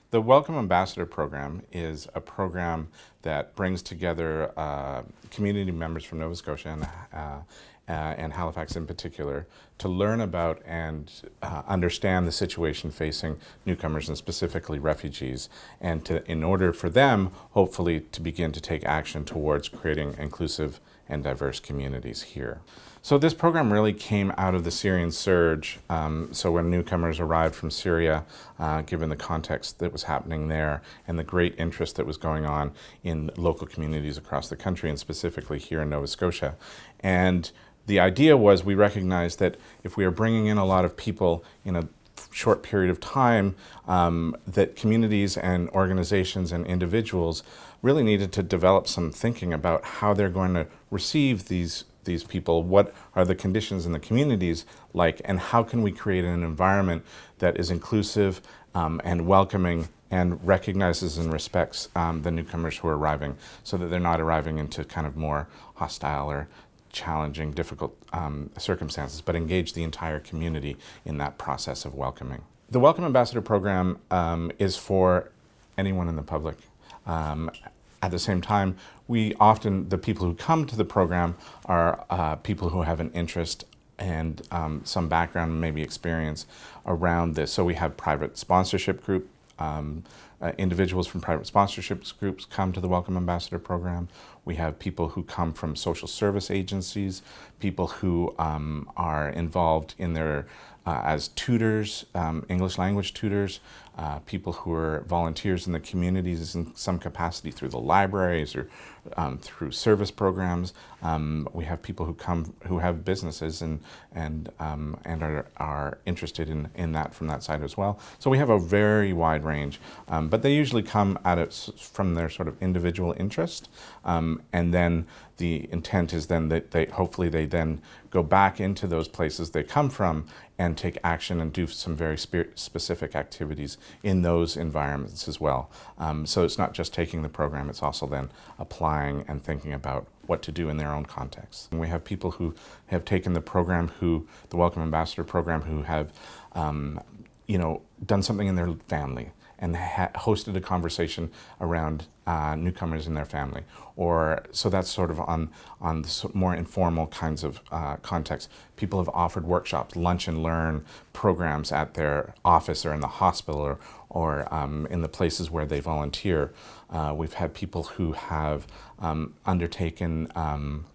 The Welcome Ambassador program is a program that brings together community members from Nova Scotia and Halifax in particular to learn about and understand the situation facing newcomers and specifically refugees, and in order for them, hopefully, to begin to take action towards creating inclusive and diverse communities here. So this program really came out of the Syrian surge. So when newcomers arrived from Syria, given the context that was happening there and the great interest that was going on in local communities across the country and specifically here in Nova Scotia. And the idea was we recognized that if we are bringing in a lot of people in a short period of time, that communities and organizations and individuals really needed to develop some thinking about how they're going to receive these people, what are the conditions in the communities like, and how can we create an environment that is inclusive and welcoming and recognizes and respects the newcomers who are arriving, so that they're not arriving into kind of more hostile or challenging, difficult circumstances, but engage the entire community in that process of welcoming. The Welcome Ambassador program is for anyone in the public. At the same time, the people who come to the program are people who have an interest and some background, maybe experience around this. So we have private sponsorship group. Individuals from private sponsorship groups come to the Welcome Ambassador program. We have people who come from social service agencies, people who are involved in their as tutors, English language tutors, people who are volunteers in the communities in some capacity through the libraries or through service programs. We have people who come who have businesses and are interested in that from that side as well. So we have a very wide range, but they usually come at it from their sort of individual interest, and then the intent is then that they then go back into those places they come from and take action and do some very specific activities in those environments as well. So it's not just taking the program, it's also then applying and thinking about what to do in their own context. And we have people who have taken the program, the Welcome Ambassador program, who have done something in their family and hosted a conversation around newcomers in their family. So that's sort of on the more informal kinds of context. People have offered workshops, lunch and learn programs at their office or in the hospital or in the places where they volunteer. We've had people who have undertaken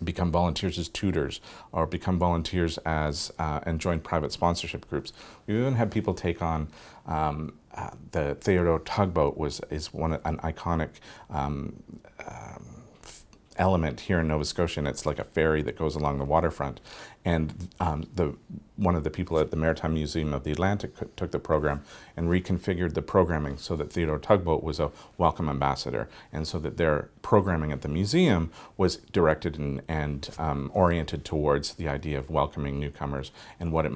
become volunteers as tutors or become volunteers as and join private sponsorship groups. We even had people take on the Theodore tugboat is an iconic element here in Nova Scotia, and it's like a ferry that goes along the waterfront. And one of the people at the Maritime Museum of the Atlantic took the program and reconfigured the programming so that Theodore Tugboat was a Welcome Ambassador, and so that their programming at the museum was directed and oriented towards the idea of welcoming newcomers and what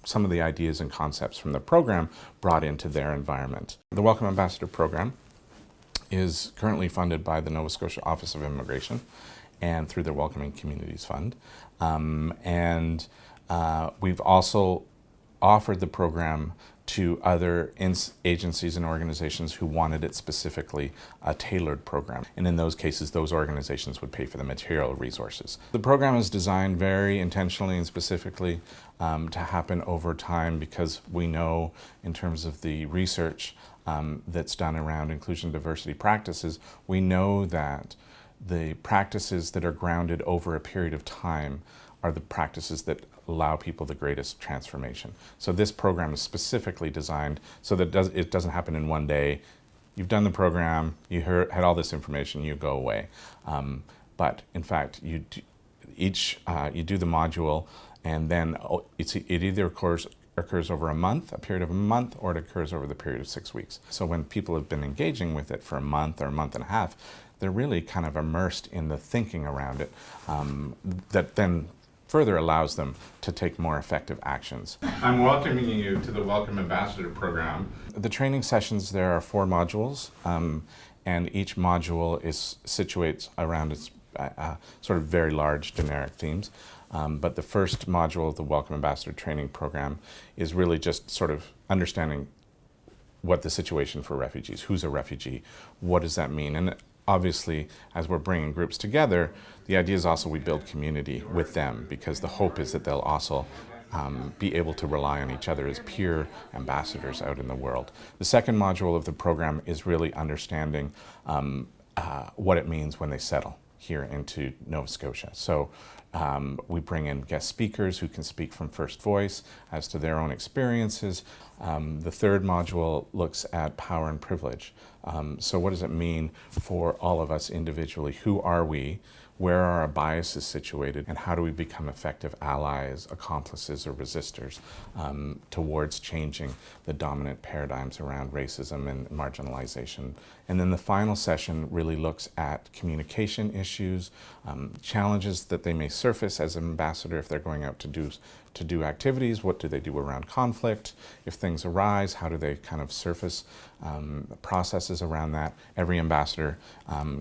some of the ideas and concepts from the program brought into their environment. The Welcome Ambassador program is currently funded by the Nova Scotia Office of Immigration and through their Welcoming Communities Fund. We've also offered the program to other agencies and organizations who wanted it specifically a tailored program. And in those cases, those organizations would pay for the material resources. The program is designed very intentionally and specifically to happen over time, because we know in terms of the research that's done around inclusion and diversity practices, we know that the practices that are grounded over a period of time are the practices that allow people the greatest transformation. So this program is specifically designed so that it doesn't happen in one day. You've done the program, you had all this information, you go away. But in fact, you do the module, and then it either occurs over a period of a month, or it occurs over the period of 6 weeks. So when people have been engaging with it for a month or a month and a half, they're really kind of immersed in the thinking around it that then further allows them to take more effective actions. I'm welcoming you to the Welcome Ambassador program. The training sessions, there are 4 modules, and each module situates around its sort of very large generic themes. But the first module of the Welcome Ambassador training program is really just sort of understanding what the situation for refugees, who's a refugee, what does that mean? And obviously, as we're bringing groups together, the idea is also we build community with them, because the hope is that they'll also be able to rely on each other as peer ambassadors out in the world. The second module of the program is really understanding what it means when they settle here into Nova Scotia. So we bring in guest speakers who can speak from first voice as to their own experiences. The third module looks at power and privilege. So what does it mean for all of us individually? Who are we? Where are our biases situated? And how do we become effective allies, accomplices, or resistors towards changing the dominant paradigms around racism and marginalization? And then the final session really looks at communication issues, challenges that they may surface as an ambassador if they're going out to do activities. What do they do around conflict? If things arise, how do they kind of surface processes around that? Every ambassador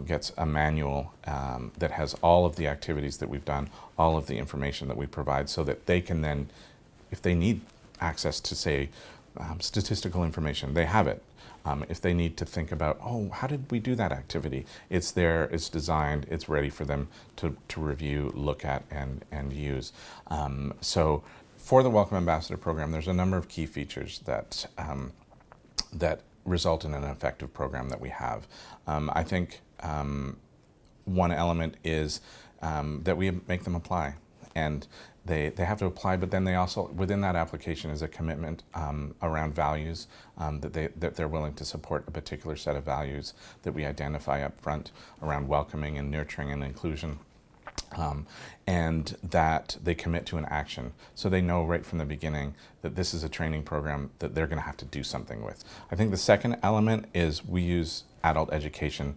gets a manual that has all of the activities that we've done, all of the information that we provide, so that they can then, if they need access to, say, statistical information, they have it. If they need to think about, oh, how did we do that activity? It's there, it's designed, it's ready for them to review, look at, and use. So for the Welcome Ambassador program, there's a number of key features that, that result in an effective program that we have. I think one element is that we make them apply. And they have to apply, but then they also, within that application is a commitment around values, that they're willing to support a particular set of values that we identify up front around welcoming and nurturing and inclusion. And that they commit to an action. So they know right from the beginning that this is a training program that they're going to have to do something with. I think the second element is we use adult education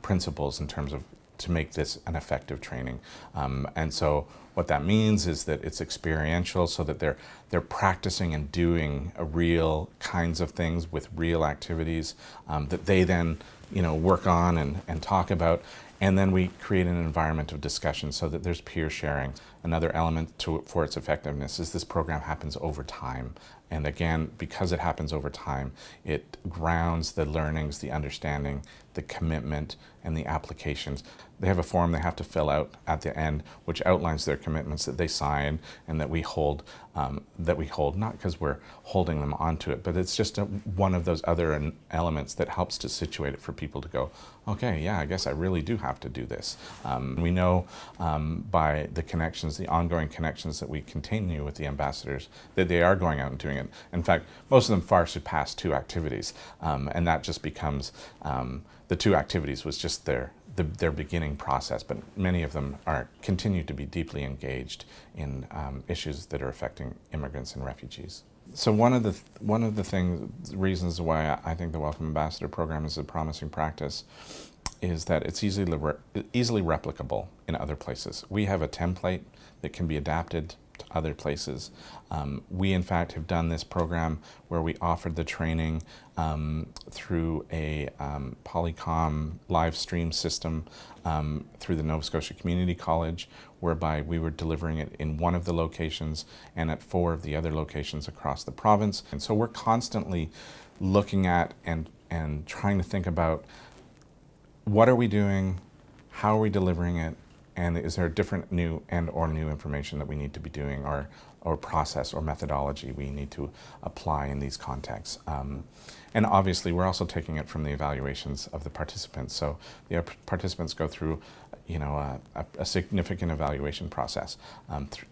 principles in terms of to make this an effective training. And so what that means is that it's experiential, so that they're practicing and doing real kinds of things with real activities that they then work on and talk about. And then we create an environment of discussion so that there's peer sharing. Another element for its effectiveness is this program happens over time. And again, because it happens over time, it grounds the learnings, the understanding, the commitment, and the applications. They have a form they have to fill out at the end, which outlines their commitments that they sign and that we hold, not because we're holding them onto it, but it's just one of those other elements that helps to situate it for people to go, okay, yeah, I guess I really do have to do this. We know by the connections, the ongoing connections that we continue with the ambassadors, that they are going out and doing it. In fact, most of them far surpass 2 activities, and that just becomes, the 2 activities was just their beginning process, but many of them continue to be deeply engaged in issues that are affecting immigrants and refugees. So one of the reasons why I think the Welcome Ambassador program is a promising practice is that it's easily replicable in other places. We have a template that can be adapted to other places. We in fact have done this program where we offered the training through a Polycom live stream system through the Nova Scotia Community College, whereby we were delivering it in one of the locations and at 4 of the other locations across the province. And so we're constantly looking at and trying to think about, what are we doing, how are we delivering it, and is there different new information that we need to be doing, or process or methodology we need to apply in these contexts. And obviously we're also taking it from the evaluations of the participants. So the participants go through a significant evaluation process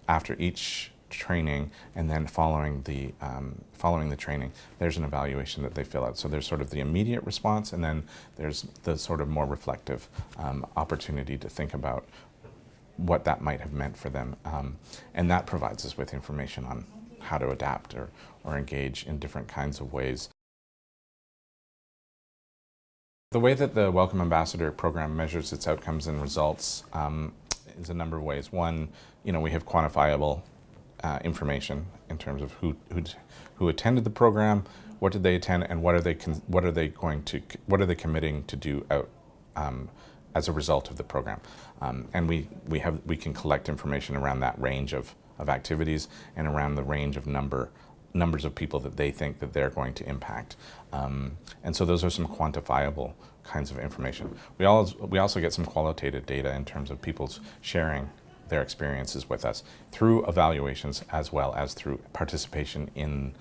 after each training, and then following the training, there's an evaluation that they fill out. So there's sort of the immediate response, and then there's the sort of more reflective opportunity to think about what that might have meant for them. And that provides us with information on how to adapt or engage in different kinds of ways. The way that the Welcome Ambassador program measures its outcomes and results is a number of ways. One, we have quantifiable information in terms of who attended the program, what did they attend, and what are they committing to do out as a result of the program. And we can collect information around that range of activities and around the range of number numbers of people that they think that they're going to impact. And so those are some quantifiable kinds of information. We also get some qualitative data in terms of people's sharing their experiences with us through evaluations as well as through participation in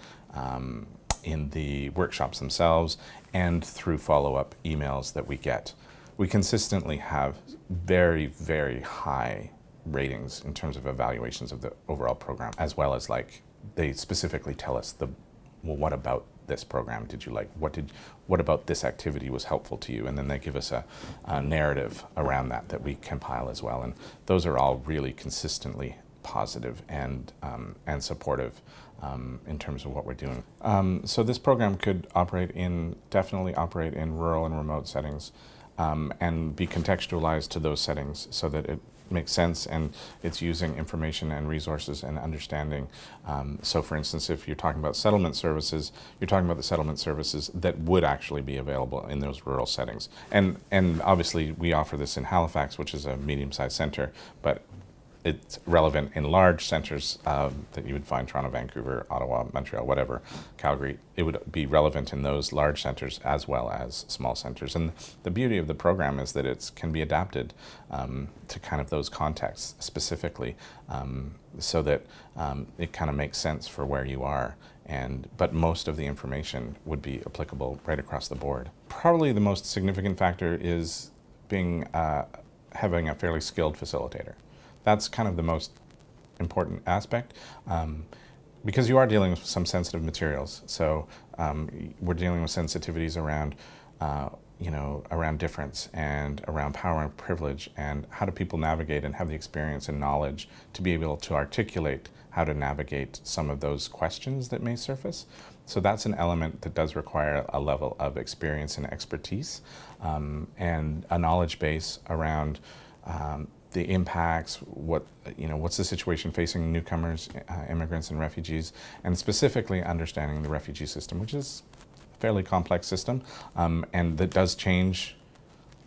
the workshops themselves and through follow-up emails that we get. We consistently have very, very high ratings in terms of evaluations of the overall program, as well as like they specifically tell us well, what about this program did you like? What about this activity was helpful to you? And then they give us a narrative around that we compile as well. And those are all really consistently positive and supportive in terms of what we're doing. So this program could definitely operate in rural and remote settings and be contextualized to those settings so that it makes sense and it's using information and resources and understanding. So for instance, if you're talking about settlement services, you're talking about the settlement services that would actually be available in those rural settings. And obviously we offer this in Halifax, which is a medium-sized center, but it's relevant in large centers that you would find Toronto, Vancouver, Ottawa, Montreal, whatever, Calgary. It would be relevant in those large centers as well as small centers. And the beauty of the program is that it can be adapted to kind of those contexts specifically so that it kind of makes sense for where you are. But most of the information would be applicable right across the board. Probably the most significant factor is having a fairly skilled facilitator. That's kind of the most important aspect because you are dealing with some sensitive materials. So we're dealing with sensitivities around, around difference and around power and privilege and how do people navigate and have the experience and knowledge to be able to articulate how to navigate some of those questions that may surface. So that's an element that does require a level of experience and expertise and a knowledge base around the impacts, what's the situation facing newcomers, immigrants and refugees, and specifically understanding the refugee system, which is a fairly complex system, and that does change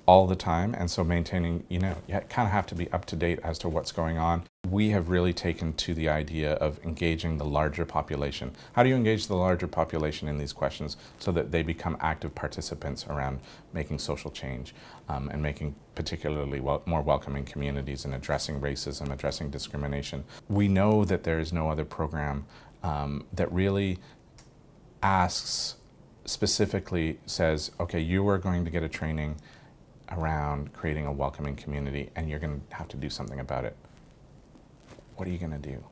all the time, and so maintaining, you kind of have to be up to date as to what's going on. We have really taken to the idea of engaging the larger population. How do you engage the larger population in these questions so that they become active participants around making social change and making particularly more welcoming communities and addressing racism, addressing discrimination? We know that there is no other program that really specifically says, okay, you are going to get a training around creating a welcoming community and you're going to have to do something about it. What are you going to do?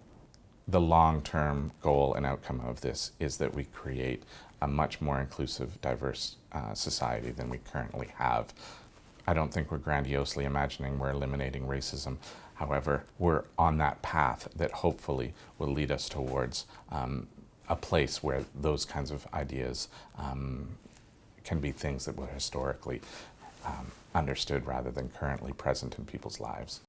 The long-term goal and outcome of this is that we create a much more inclusive, diverse society than we currently have. I don't think we're grandiosely imagining we're eliminating racism. However, we're on that path that hopefully will lead us towards a place where those kinds of ideas can be things that were historically understood rather than currently present in people's lives.